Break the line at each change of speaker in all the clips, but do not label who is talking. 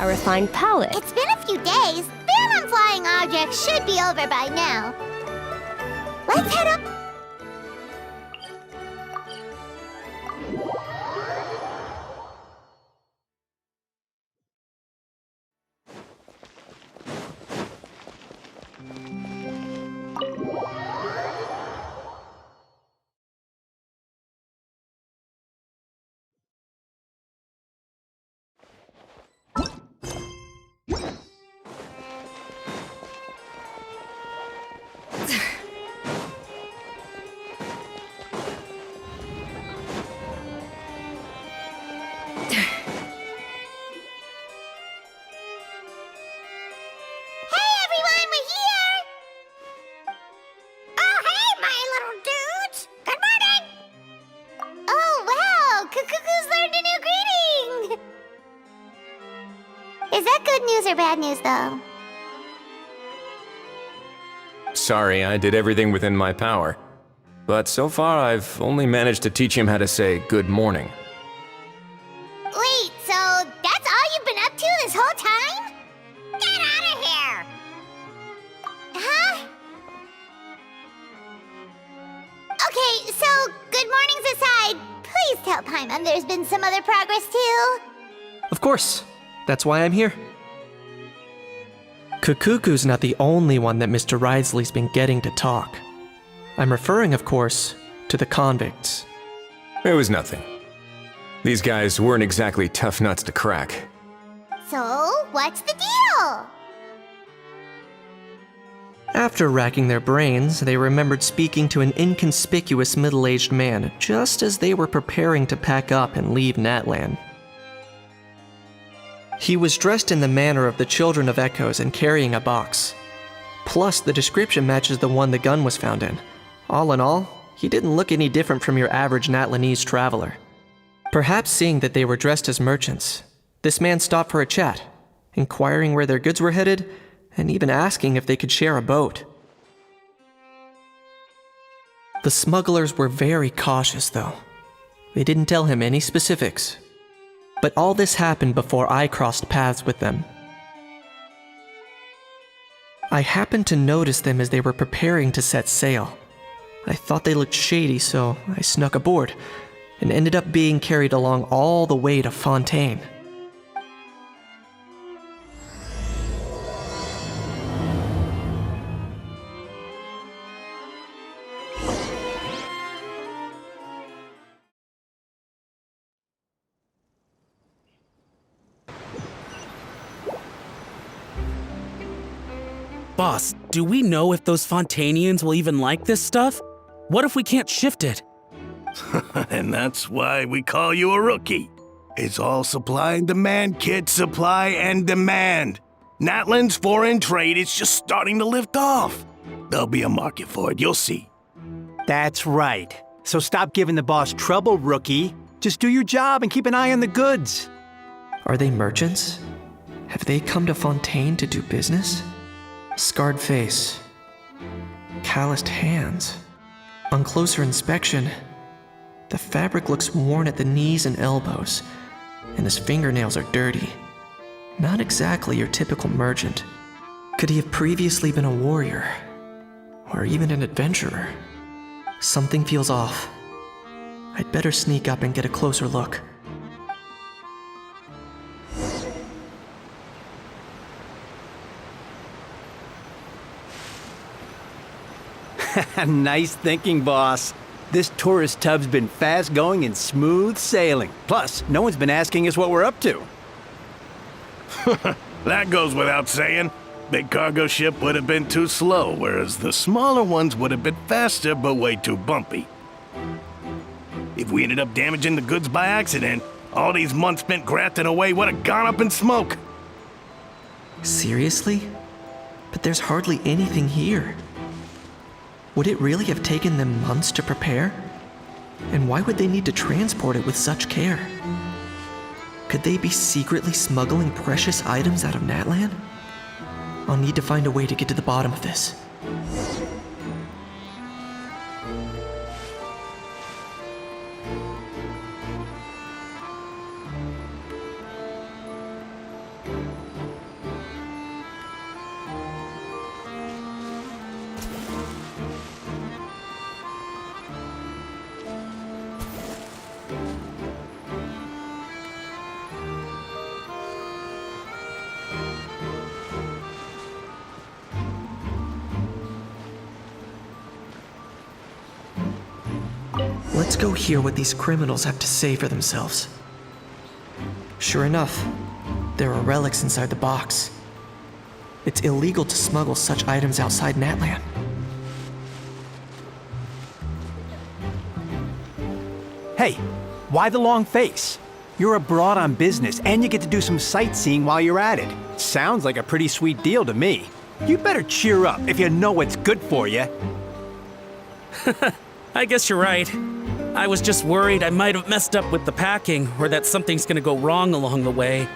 our refined palate.
It's been a few days. Ban on flying objects should be over by now. Let's head up. Is that good news or bad news, though?
Sorry, I did everything within my power. But so far, I've only managed to teach him how to say good morning.
Wait, so that's all you've been up to this whole time? Get out of here! Huh? Okay, so good mornings aside, please tell Paimon there's been some other progress too.
Of course. That's why I'm here. Kukuku's not the only one that Mr. Wriothesley's been getting to talk. I'm referring, of course, to the convicts.
It was nothing. These guys weren't exactly tough nuts to crack.
So, what's the deal?
After racking their brains, they remembered speaking to an inconspicuous middle-aged man just as they were preparing to pack up and leave Natlan. He was dressed in the manner of the Children of Echoes and carrying a box. Plus, the description matches the one the gun was found in. All in all, he didn't look any different from your average Natlanese traveler. Perhaps seeing that they were dressed as merchants, this man stopped for a chat, inquiring where their goods were headed, and even asking if they could share a boat. The smugglers were very cautious, though. They didn't tell him any specifics. But all this happened before I crossed paths with them. I happened to notice them as they were preparing to set sail. I thought they looked shady, so I snuck aboard, and ended up being carried along all the way to Fontaine.
Boss, do we know if those Fontanians will even like this stuff? What if we can't shift it?
And that's why we call you a rookie. It's all supply and demand, kid. Supply and demand. Natlan's foreign trade is just starting to lift off. There'll be a market for it, you'll see.
That's right. So stop giving the boss trouble, rookie. Just do your job and keep an eye on the goods.
Are they merchants? Have they come to Fontaine to do business? Scarred face. Calloused hands. On closer inspection, the fabric looks worn at the knees and elbows, and his fingernails are dirty. Not exactly your typical merchant. Could he have previously been a warrior? Or even an adventurer? Something feels off. I'd better sneak up and get a closer look.
Nice thinking, boss. This tourist tub's been fast-going and smooth sailing. Plus, no one's been asking us what we're up to.
That goes without saying. Big cargo ship would have been too slow, whereas the smaller ones would have been faster but way too bumpy. If we ended up damaging the goods by accident, all these months spent grafting away would have gone up in smoke.
Seriously? But there's hardly anything here. Would it really have taken them months to prepare? And why would they need to transport it with such care? Could they be secretly smuggling precious items out of Natlan? I'll need to find a way to get to the bottom of this. Let's go hear what these criminals have to say for themselves. Sure enough, there are relics inside the box. It's illegal to smuggle such items outside Natlan.
Hey, why the long face? You're abroad on business, and you get to do some sightseeing while you're at it. Sounds like a pretty sweet deal to me. You better cheer up if you know what's good for you.
I guess you're right. I was just worried I might have messed up with the packing, or that something's gonna go wrong along the way.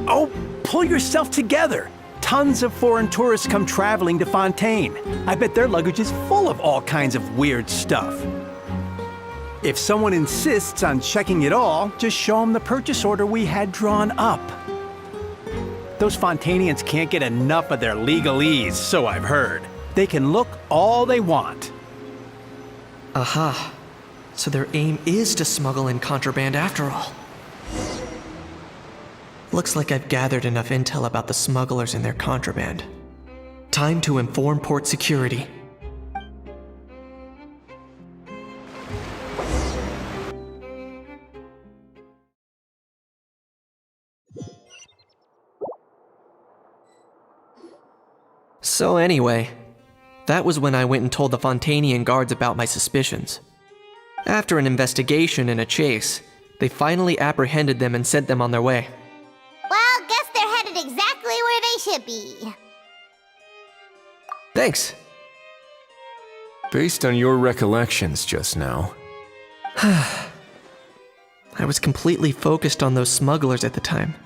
Oh, pull yourself together. Tons of foreign tourists come traveling to Fontaine. I bet their luggage is full of all kinds of weird stuff. If someone insists on checking it all, just show them the purchase order we had drawn up. Those Fontainians can't get enough of their legalese, so I've heard. They can look all they want.
Aha. So their aim is to smuggle in contraband after all. Looks like I've gathered enough intel about the smugglers and their contraband. Time to inform port security. So anyway, that was when I went and told the Fontainian guards about my suspicions. After an investigation and a chase, they finally apprehended them and sent them on their way.
Well, guess they're headed exactly where they should be.
Thanks.
Based on your recollections just now,
I was completely focused on those smugglers at the time,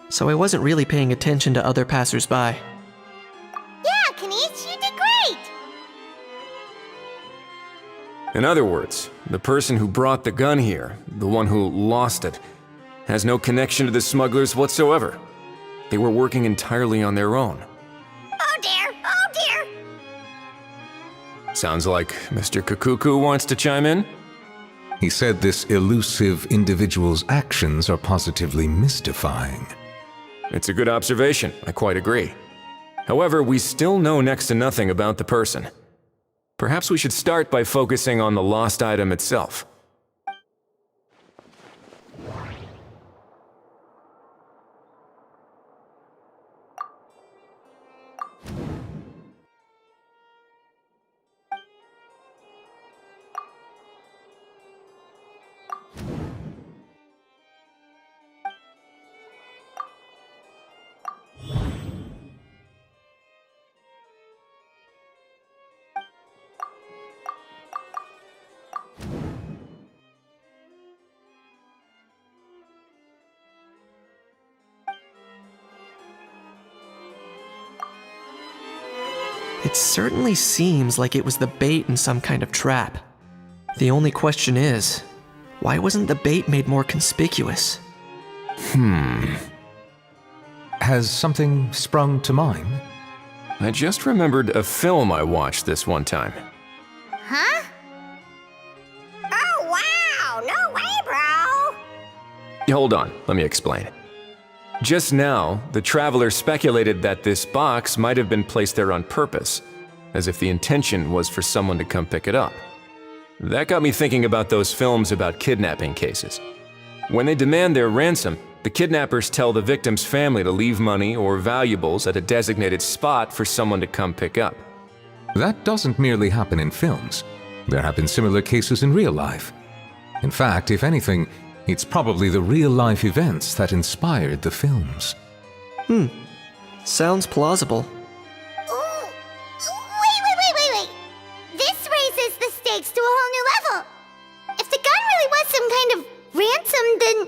so I wasn't really paying attention to other passersby.
Yeah, Kinich, you did great!
in other words, the person who brought the gun here, the one who lost it, has no connection to the smugglers whatsoever. They were working entirely on their own.
Oh dear, oh dear!
Sounds like Mr. Kakuku wants to chime in?
He said this elusive individual's actions are positively mystifying.
It's a good observation, I quite agree. However, we still know next to nothing about the person. Perhaps we should start by focusing on the lost item itself.
It certainly seems like it was the bait in some kind of trap. The only question is, why wasn't the bait made more conspicuous?
Has something sprung to mind?
I just remembered a film I watched this one time.
Huh? Oh wow, no way, bro!
Hold on, let me explain. Just now, the traveler speculated that this box might have been placed there on purpose, as if the intention was for someone to come pick it up. That got me thinking about those films about kidnapping cases. When they demand their ransom, the kidnappers tell the victim's family to leave money or valuables at a designated spot for someone to come pick up.
That doesn't merely happen in films. There have been similar cases in real life. In fact, if anything, it's probably the real-life events that inspired the films.
Sounds plausible.
Ooh, wait. This raises the stakes to a whole new level. If the gun really was some kind of ransom, then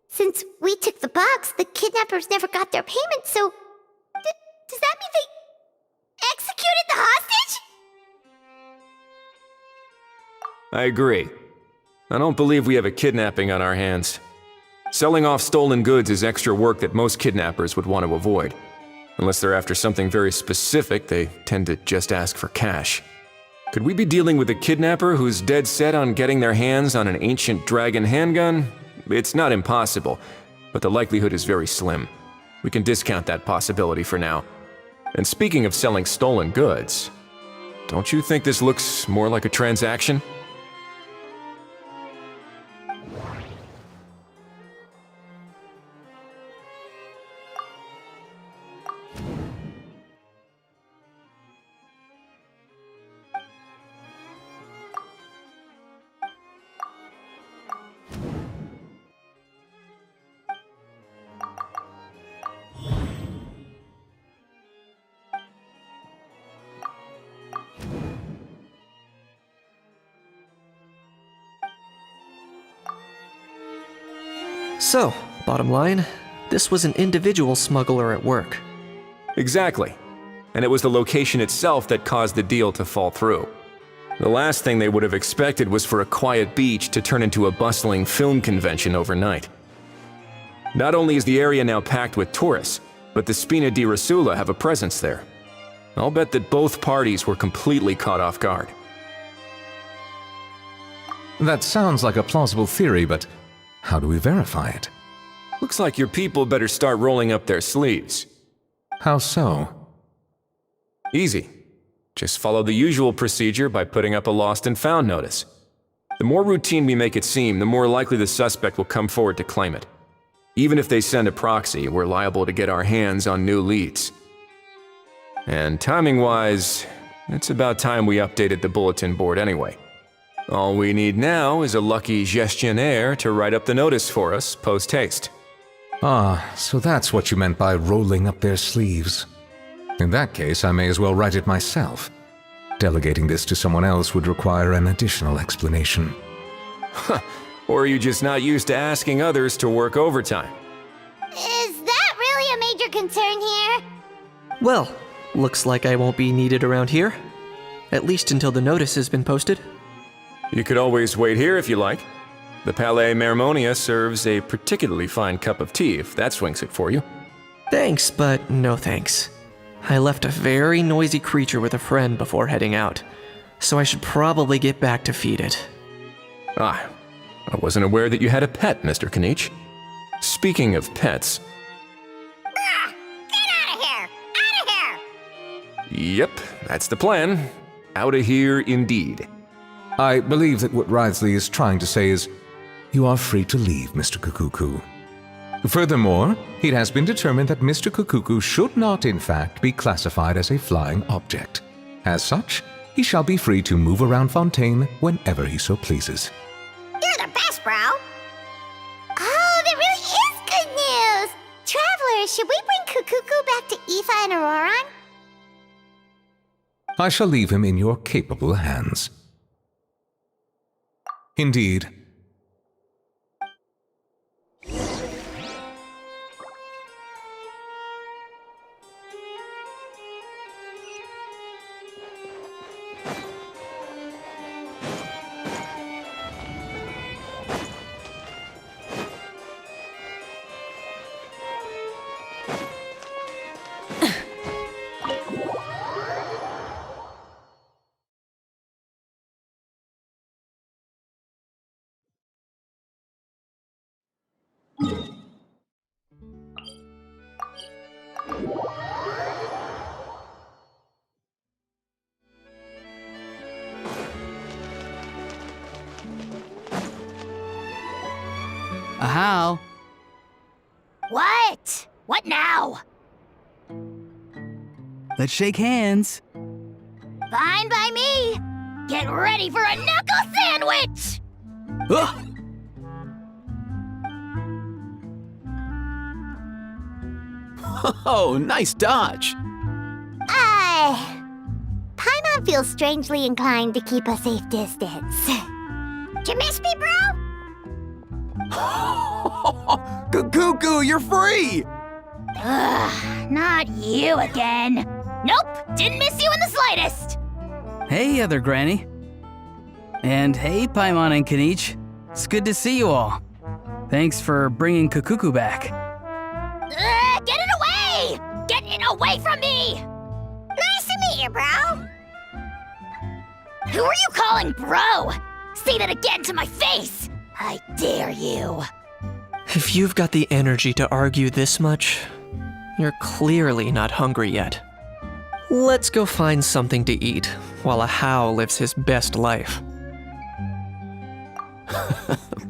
since we took the box, the kidnappers never got their payment, so does that mean they executed the hostage?
I agree. I don't believe we have a kidnapping on our hands. Selling off stolen goods is extra work that most kidnappers would want to avoid. Unless they're after something very specific, they tend to just ask for cash. Could we be dealing with a kidnapper who's dead set on getting their hands on an ancient dragon handgun? It's not impossible, but the likelihood is very slim. We can discount that possibility for now. And speaking of selling stolen goods, don't you think this looks more like a transaction?
So, bottom line, this was an individual smuggler at work.
Exactly. And it was the location itself that caused the deal to fall through. The last thing they would have expected was for a quiet beach to turn into a bustling film convention overnight. Not only is the area now packed with tourists, but the Spina di Rosula have a presence there. I'll bet that both parties were completely caught off guard.
That sounds like a plausible theory, but how do we verify it?
Looks like your people better start rolling up their sleeves.
How so?
Easy. Just follow the usual procedure by putting up a lost and found notice. The more routine we make it seem, the more likely the suspect will come forward to claim it. Even if they send a proxy, we're liable to get our hands on new leads. And timing-wise, it's about time we updated the bulletin board anyway. All we need now is a lucky gestionnaire to write up the notice for us post-haste.
Ah, so that's what you meant by rolling up their sleeves. In that case, I may as well write it myself. Delegating this to someone else would require an additional explanation.
Or are you just not used to asking others to work overtime?
Is that really a major concern here?
Well, looks like I won't be needed around here. At least until the notice has been posted.
You could always wait here if you like. The Palais Mermonia serves a particularly fine cup of tea if that swings it for you.
Thanks, but no thanks. I left a very noisy creature with a friend before heading out, so I should probably get back to feed it.
Ah, I wasn't aware that you had a pet, Mr. Kinich. Speaking of pets...
Get out of here! Out of here!
Yep, that's the plan. Outta here indeed.
I believe that what Wriothesley is trying to say is, you are free to leave, Mr. Kukuku. Furthermore, it has been determined that Mr. Kukuku should not, in fact, be classified as a flying object. As such, he shall be free to move around Fontaine whenever he so pleases.
You're the best, bro! Oh, that really is good news! Travelers, should we bring Kukuku back to Aoife and Ororon?
I shall leave him in your capable hands. Indeed.
How?
What? What now?
Let's shake hands.
Fine by me! Get ready for a knuckle sandwich!
Ugh. Oh, nice dodge.
Paimon feels strangely inclined to keep a safe distance. Did you miss me, bro?
Cuckoo, you're free!
Ugh, not you again. Nope, didn't miss you in the slightest.
Hey, other granny. And hey, Paimon and Kinich. It's good to see you all. Thanks for bringing Kukuku back.
Get it away! Get it away from me! Nice to meet you, bro. Who are you calling bro? Say that again to my face! I dare you.
If you've got the energy to argue this much, you're clearly not hungry yet. Let's go find something to eat while a How lives his best life.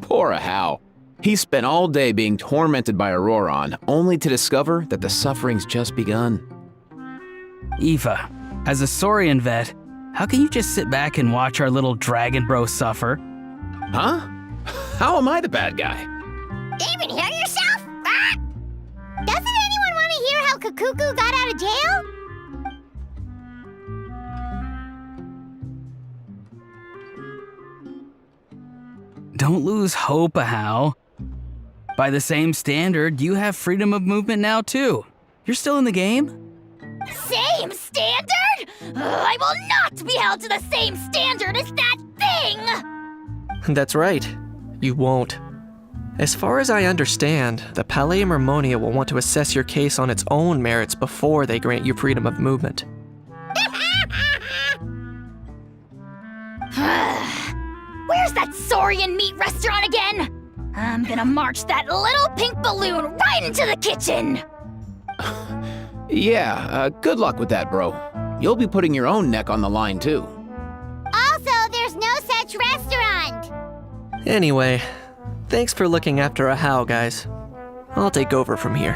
Poor Ahau. He spent all day being tormented by ororon, only to discover that the suffering's just begun.
Aoife, as a Saurian vet, how can you just sit back and watch our little dragon bro suffer?
Huh? How am I the bad guy?
Even hear yourself? Ah! Doesn't anyone want to hear how Kukuku got out of jail?
Don't lose hope, Ahau. By the same standard, you have freedom of movement now too. You're still in the game?
Same standard? I will not be held to the same standard as that thing!
That's right. You won't. As far as I understand, the Palais Mermonia will want to assess your case on its own merits before they grant you freedom of movement.
Where's that saurian meat restaurant again? I'm gonna march that little pink balloon right into the kitchen!
Yeah, good luck with that, bro. You'll be putting your own neck on the line, too.
Also, there's no such restaurant!
Anyway, thanks for looking after a How, guys. I'll take over from here.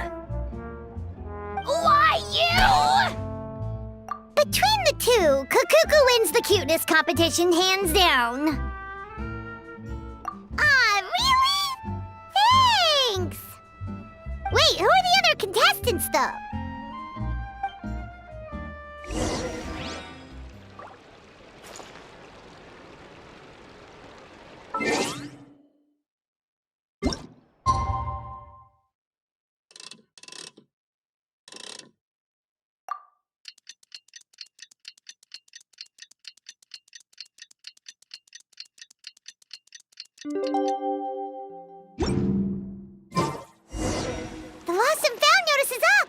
Why you? Between the two, Kukuku wins the cuteness competition hands down. Ah, really? Thanks! Wait, who are the other contestants, though? The lost and found notice is up!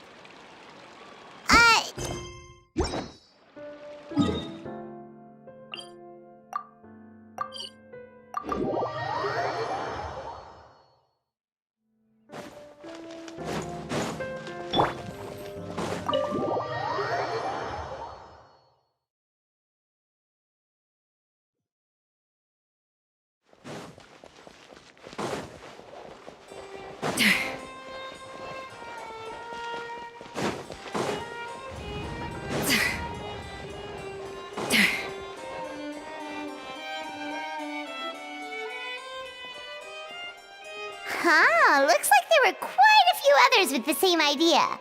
Huh, looks like there were quite a few others with the same idea.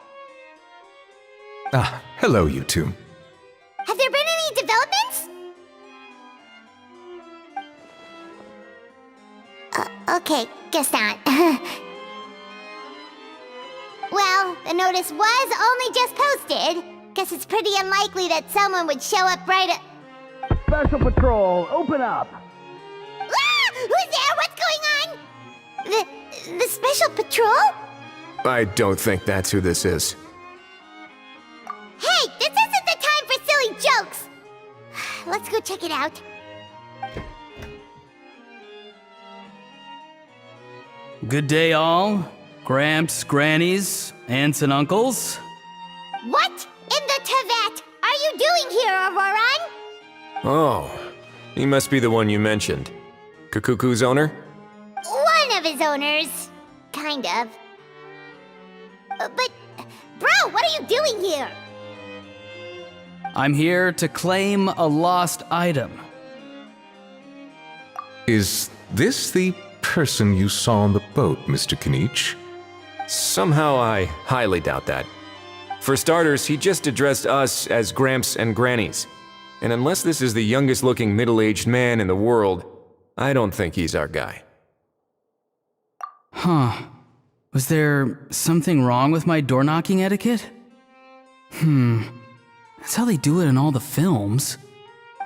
Ah, hello, you two.
Have there been any developments? Okay, guess not. Well, the notice was only just posted. Guess it's pretty unlikely that someone would show up right at...
Special Patrol, open up!
Ah! Who's there? What's going on? The Special Patrol?
I don't think that's who this is.
Hey, this isn't the time for silly jokes! Let's go check it out.
Good day, all. Gramps, grannies, aunts, and uncles.
What in the Tevet are you doing here, ororon?
Oh, he must be the one you mentioned. Kukuku's owner?
One of his owners. Kind of. But, bro, what are you doing here?
I'm here to claim a lost item.
Is this the person you saw on the boat, Mr. Kinich?
Somehow I highly doubt that. For starters, he just addressed us as Gramps and Grannies. And unless this is the youngest looking middle-aged man in the world, I don't think he's our guy.
Huh. Was there something wrong with my door-knocking etiquette? That's how they do it in all the films.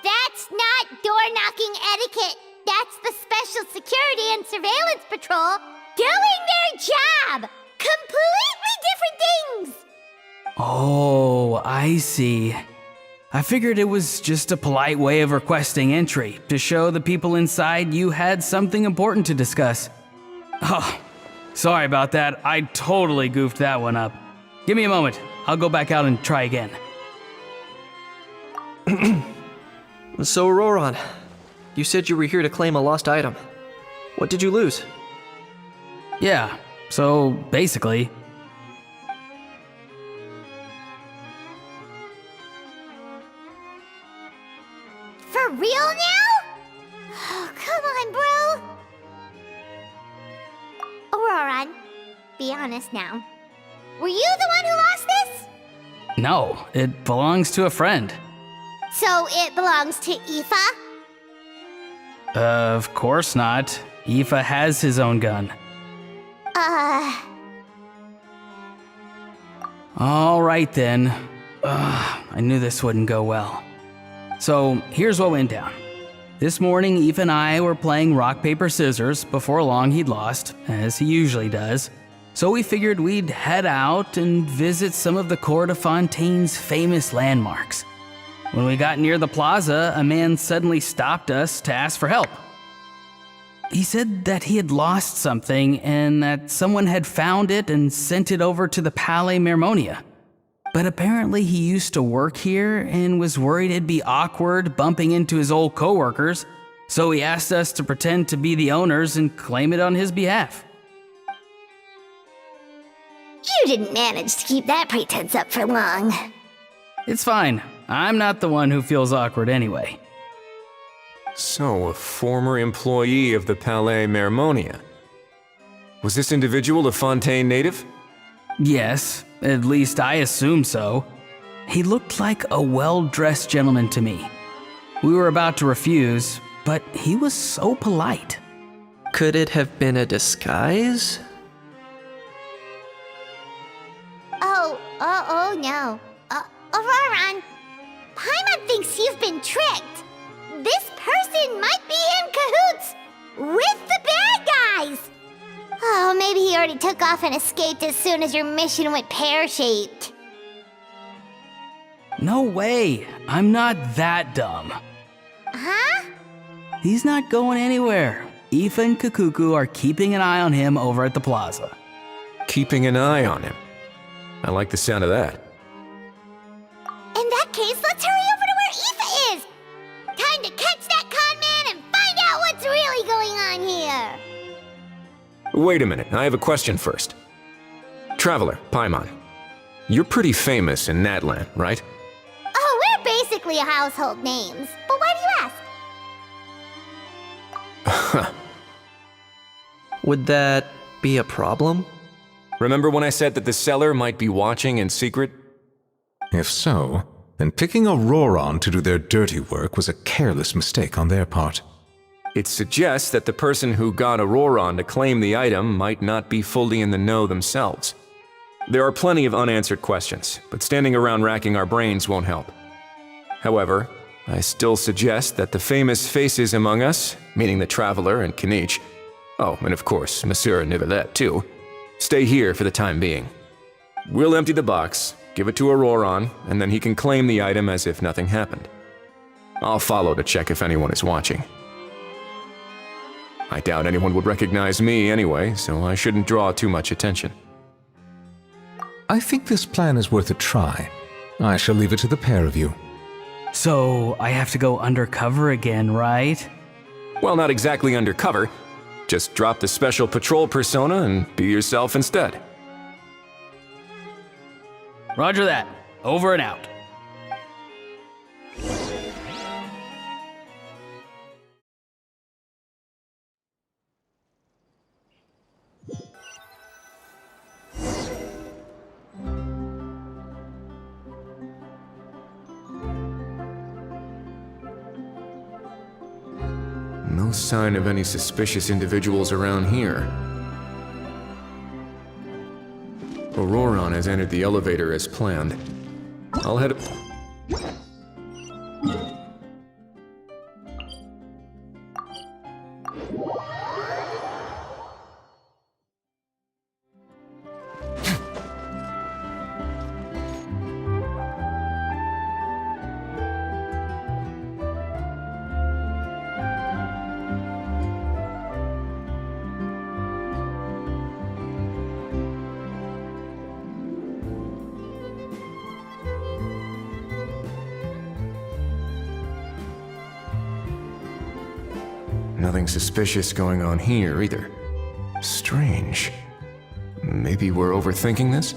That's not door-knocking etiquette. That's the Special Security and Surveillance Patrol doing their job! Completely different things!
Oh, I see. I figured it was just a polite way of requesting entry to show the people inside you had something important to discuss. Oh, sorry about that. I totally goofed that one up. Give me a moment. I'll go back out and try again.
So, Ororon, you said you were here to claim a lost item. What did you lose?
Yeah, so basically...
For real now? Oh, come on, bro. Ororon, be honest now. Were you the one who lost this?
No, it belongs to a friend.
So it belongs to Aoife?
Of course not. Aoife has his own gun. All right then. I knew this wouldn't go well. So here's what went down. This morning, Eve and I were playing rock, paper, scissors. Before long, he'd lost, as he usually does. So we figured we'd head out and visit some of the Court of Fontaine's famous landmarks. When we got near the plaza, a man suddenly stopped us to ask for help. He said that he had lost something and that someone had found it and sent it over to the Palais Mermonia. But apparently he used to work here and was worried it'd be awkward bumping into his old coworkers, so he asked us to pretend to be the owners and claim it on his behalf.
You didn't manage to keep that pretense up for long.
It's fine. I'm not the one who feels awkward anyway.
So, a former employee of the Palais Mermonia. Was this individual a Fontaine native?
Yes, at least I assume so. He looked like a well-dressed gentleman to me. We were about to refuse, but he was so polite.
Could it have been a disguise?
Oh no. Ororon, Paimon thinks you've been tricked. This person might be in cahoots with the bad guys. Oh, maybe he already took off and escaped as soon as your mission went pear-shaped.
No way. I'm not that dumb.
Huh?
He's not going anywhere. Aoife and Kakuku are keeping an eye on him over at the plaza.
Keeping an eye on him. I like the sound of that.
In that case, let's hurry over to where Aoife is. Time to catch that con man and find out what's really going on here.
Wait a minute, I have a question first. Traveler, Paimon, you're pretty famous in Natlan, right?
Oh, we're basically household names. But why do you ask?
Would that be a problem?
Remember when I said that the seller might be watching in secret?
If so, then picking a ororon to do their dirty work was a careless mistake on their part.
It suggests that the person who got ororon to claim the item might not be fully in the know themselves. There are plenty of unanswered questions, but standing around racking our brains won't help. However, I still suggest that the famous faces among us, meaning the Traveler and Kinich, oh, and of course, Monsieur Neuvillette too, stay here for the time being. We'll empty the box, give it to ororon, and then he can claim the item as if nothing happened. I'll follow to check if anyone is watching. I doubt anyone would recognize me anyway, so I shouldn't draw too much attention.
I think this plan is worth a try. I shall leave it to the pair of you.
So I have to go undercover again, right?
Well, not exactly undercover. Just drop the special patrol persona and be yourself instead.
Roger that. Over and out.
No sign of any suspicious individuals around here. Ororon has entered the elevator as planned. I'll head... Nothing suspicious going on here, either. Strange. Maybe we're overthinking this?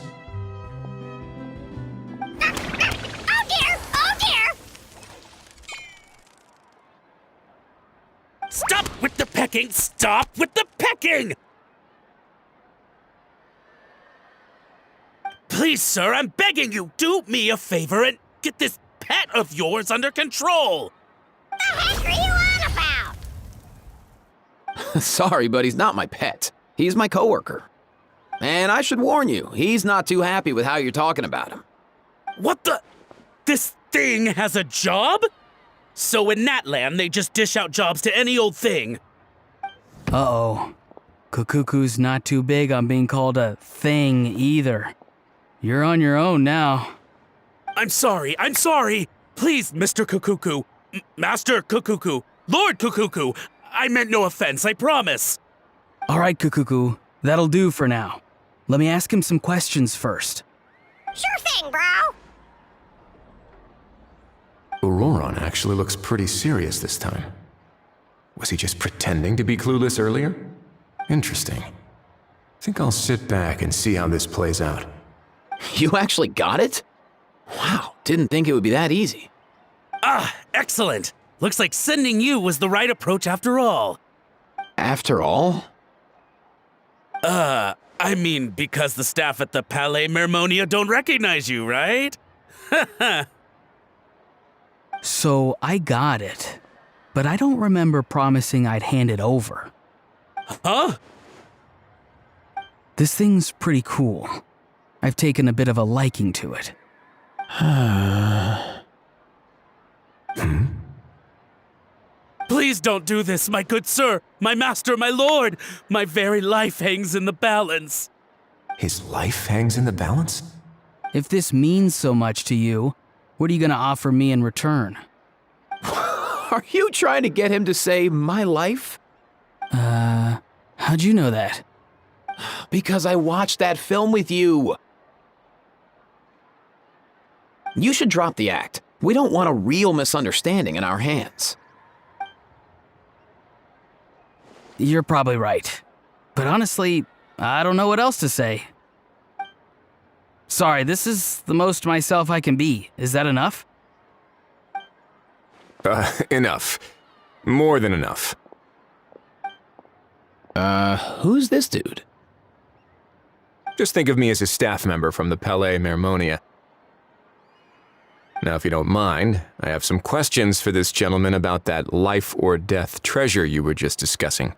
Oh dear! Oh dear!
Stop with the pecking! Stop with the pecking! Please, sir, I'm begging you, do me a favor and get this pet of yours under control!
The heck are you on about?
Sorry, but he's not my pet. He's my coworker. And I should warn you, he's not too happy with how you're talking about him.
What the? This thing has a job? So in Natland, they just dish out jobs to any old thing.
Uh-oh. Kukuku's not too big on being called a thing either. You're on your own now.
I'm sorry. Please, Mr. Kukuku. Master Kukuku. Lord Kukuku. I meant no offense, I promise.
All right, Kukuku. That'll do for now. Let me ask him some questions first.
Sure thing, bro.
Ororon actually looks pretty serious this time. Was he just pretending to be clueless earlier? Interesting. Think I'll sit back and see how this plays out.
You actually got it? Wow, didn't think it would be that easy.
Ah, excellent. Looks like sending you was the right approach after all.
After all?
I mean, because the staff at the Palais Mermonia don't recognize you, right?
So I got it, but I don't remember promising I'd hand it over.
Huh?
This thing's pretty cool. I've taken a bit of a liking to it.
Please don't do this, my good sir, my master, my lord. My very life hangs in the balance.
His life hangs in the balance?
If this means so much to you, what are you gonna offer me in return?
Are you trying to get him to say my life?
How'd you know that?
Because I watched that film with you. You should drop the act. We don't want a real misunderstanding in our hands.
You're probably right. But honestly, I don't know what else to say. Sorry, this is the most myself I can be. Is that enough?
Enough. More than enough.
Who's this dude?
Just think of me as a staff member from the Palais Mermonia. Now, if you don't mind, I have some questions for this gentleman about that life or death treasure you were just discussing.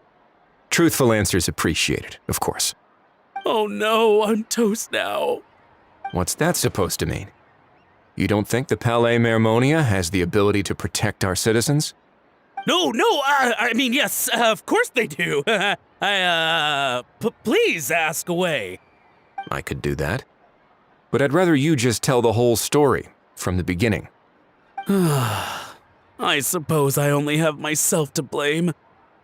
Truthful answers appreciated, of course.
Oh no, I'm toast now.
What's that supposed to mean? You don't think the Palais Mermonia has the ability to protect our citizens?
No, I mean, yes, of course they do. Please ask away.
I could do that. But I'd rather you just tell the whole story, from the beginning.
I suppose I only have myself to blame.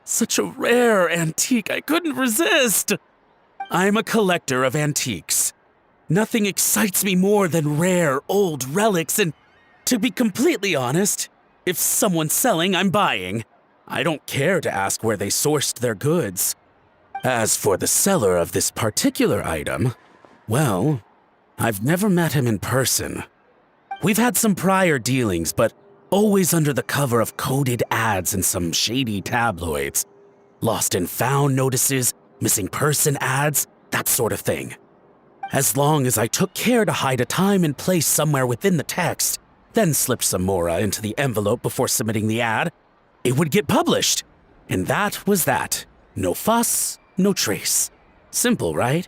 Such a rare antique, I couldn't resist. I'm a collector of antiques. Nothing excites me more than rare, old relics, and to be completely honest, if someone's selling, I'm buying. I don't care to ask where they sourced their goods. As for the seller of this particular item, well, I've never met him in person. We've had some prior dealings, but always under the cover of coded ads in some shady tabloids. Lost and found notices, missing person ads, that sort of thing. As long as I took care to hide a time and place somewhere within the text, then slipped some mora into the envelope before submitting the ad, it would get published. And that was that. No fuss, no trace. Simple, right?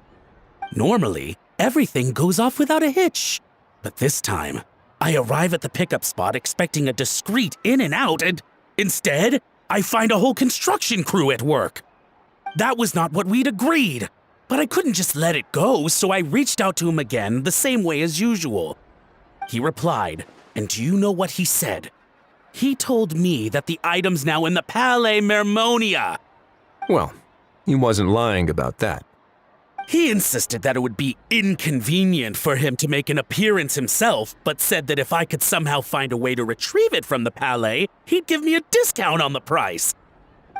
Normally, everything goes off without a hitch. But this time, I arrive at the pickup spot expecting a discreet in and out, and instead, I find a whole construction crew at work. That was not what we'd agreed, but I couldn't just let it go, so I reached out to him again the same way as usual. He replied, and do you know what he said? He told me that the item's now in the Palais Mermonia.
Well, he wasn't lying about that.
He insisted that it would be inconvenient for him to make an appearance himself, but said that if I could somehow find a way to retrieve it from the Palais, he'd give me a discount on the price.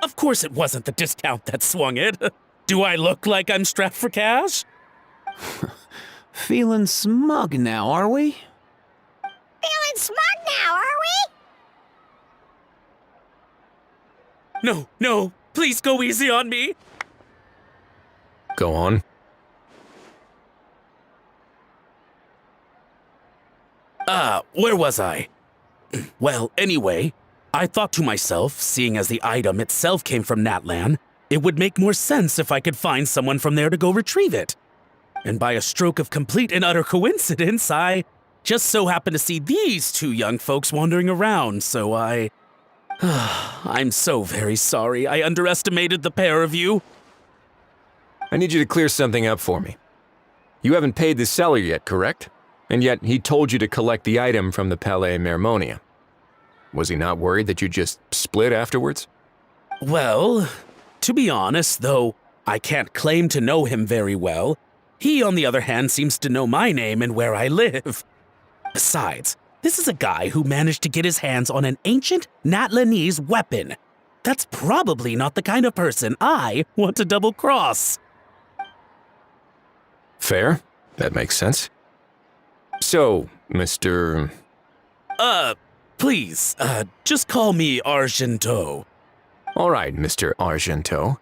Of course it wasn't the discount that swung it. Do I look like I'm strapped for cash?
Feeling smug now, are we?
Feeling smug now, are we?
No, please go easy on me.
Go on.
Where was I? Well, anyway, I thought to myself, seeing as the item itself came from Natlan, it would make more sense if I could find someone from there to go retrieve it. And by a stroke of complete and utter coincidence, I just so happened to see these two young folks wandering around, so I'm so very sorry I underestimated the pair of you.
I need you to clear something up for me. You haven't paid the seller yet, correct? And yet he told you to collect the item from the Palais Mermonia. Was he not worried that you just split afterwards?
Well, to be honest, though I can't claim to know him very well, he, on the other hand, seems to know my name and where I live. Besides, this is a guy who managed to get his hands on an ancient Natlanese weapon. That's probably not the kind of person I want to double-cross.
Fair. That makes sense. So, Mr.
Please, just call me Argento.
All right, Mr. Argento.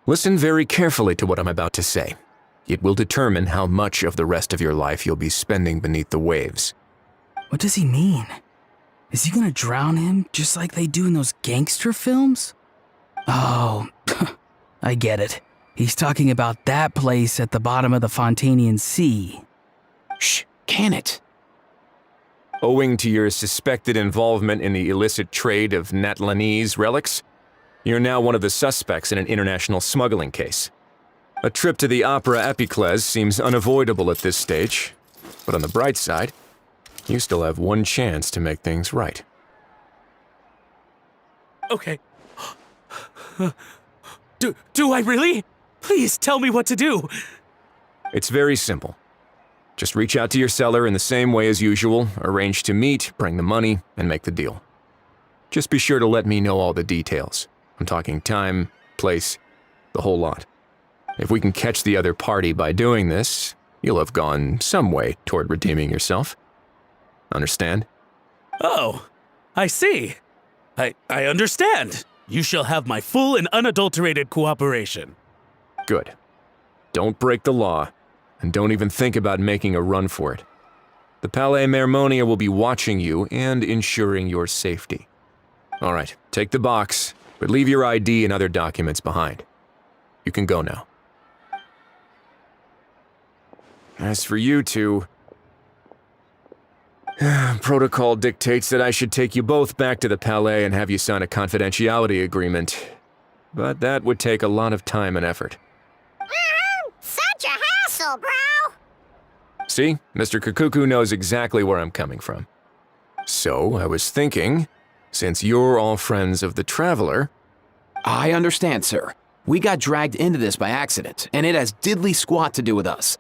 Listen very carefully to what I'm about to say. It will determine how much of the rest of your life you'll be spending beneath the waves.
What does he mean? Is he gonna drown him just like they do in those gangster films? Oh, I get it. He's talking about that place at the bottom of the Fontanian Sea.
Shh, can it?
Owing to your suspected involvement in the illicit trade of Natlanese relics, you're now one of the suspects in an international smuggling case. A trip to the Opera Epiclese seems unavoidable at this stage, but on the bright side, you still have one chance to make things right.
Okay. Do I really? Please tell me what to do.
It's very simple. Just reach out to your seller in the same way as usual, arrange to meet, bring the money, and make the deal. Just be sure to let me know all the details. I'm talking time, place, the whole lot. If we can catch the other party by doing this, you'll have gone some way toward redeeming yourself. Understand?
Oh, I see. I understand. You shall have my full and unadulterated cooperation.
Good. Don't break the law, and don't even think about making a run for it. The Palais Mermonia will be watching you and ensuring your safety. All right, take the box, but leave your ID and other documents behind. You can go now. As for you two, protocol dictates that I should take you both back to the Palais and have you sign a confidentiality agreement. But that would take a lot of time and effort.
Such a hassle, bro!
See, Mr. Kikuku knows exactly where I'm coming from. So, I was thinking, since you're all friends of the Traveler...
I understand, sir. We got dragged into this by accident, and it has diddly squat to do with us.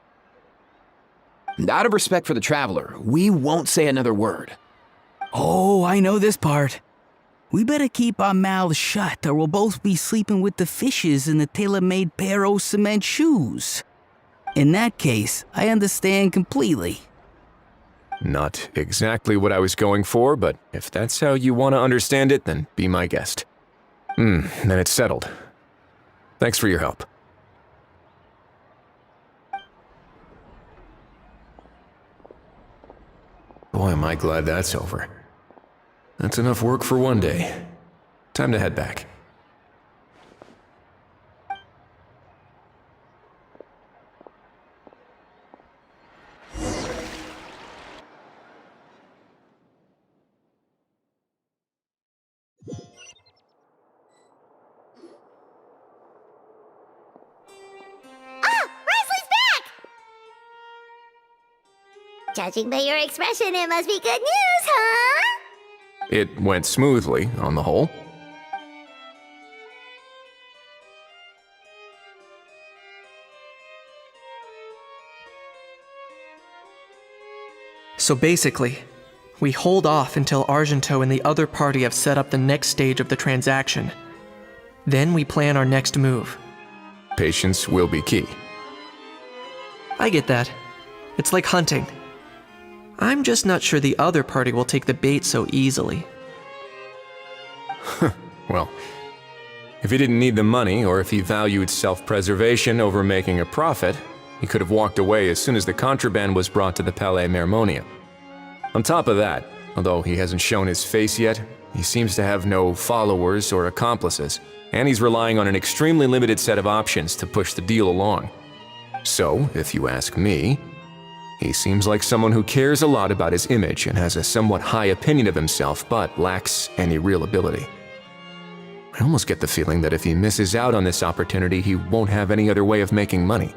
And out of respect for the Traveler, we won't say another word.
Oh, I know this part. We better keep our mouths shut or we'll both be sleeping with the fishes in the tailor-made pair of cement shoes. In that case, I understand completely.
Not exactly what I was going for, but if that's how you want to understand it, then be my guest. Then it's settled. Thanks for your help. Boy, am I glad that's over. That's enough work for one day. Time to head back.
Judging by your expression, it must be good news, huh?
It went smoothly, on the whole.
So basically, we hold off until Argento and the other party have set up the next stage of the transaction. Then we plan our next move.
Patience will be key.
I get that. It's like hunting. I'm just not sure the other party will take the bait so easily.
Well, if he didn't need the money, or if he valued self-preservation over making a profit, he could have walked away as soon as the contraband was brought to the Palais Mermonia. On top of that, although he hasn't shown his face yet, he seems to have no followers or accomplices, and he's relying on an extremely limited set of options to push the deal along. So, if you ask me, he seems like someone who cares a lot about his image and has a somewhat high opinion of himself, but lacks any real ability. I almost get the feeling that if he misses out on this opportunity, he won't have any other way of making money.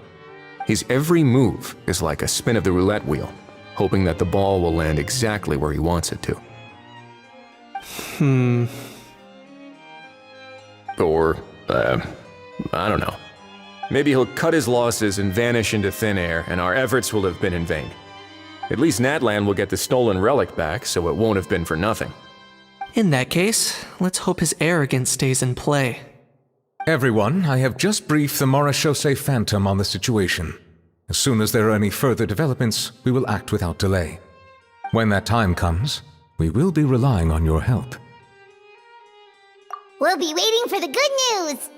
His every move is like a spin of the roulette wheel, hoping that the ball will land exactly where he wants it to. Or, I don't know. Maybe he'll cut his losses and vanish into thin air, and our efforts will have been in vain. At least Natlan will get the stolen relic back, so it won't have been for nothing.
In that case, let's hope his arrogance stays in play.
Everyone, I have just briefed the Morishose Phantom on the situation. As soon as there are any further developments, we will act without delay. When that time comes, we will be relying on your help.
We'll be waiting for the good news!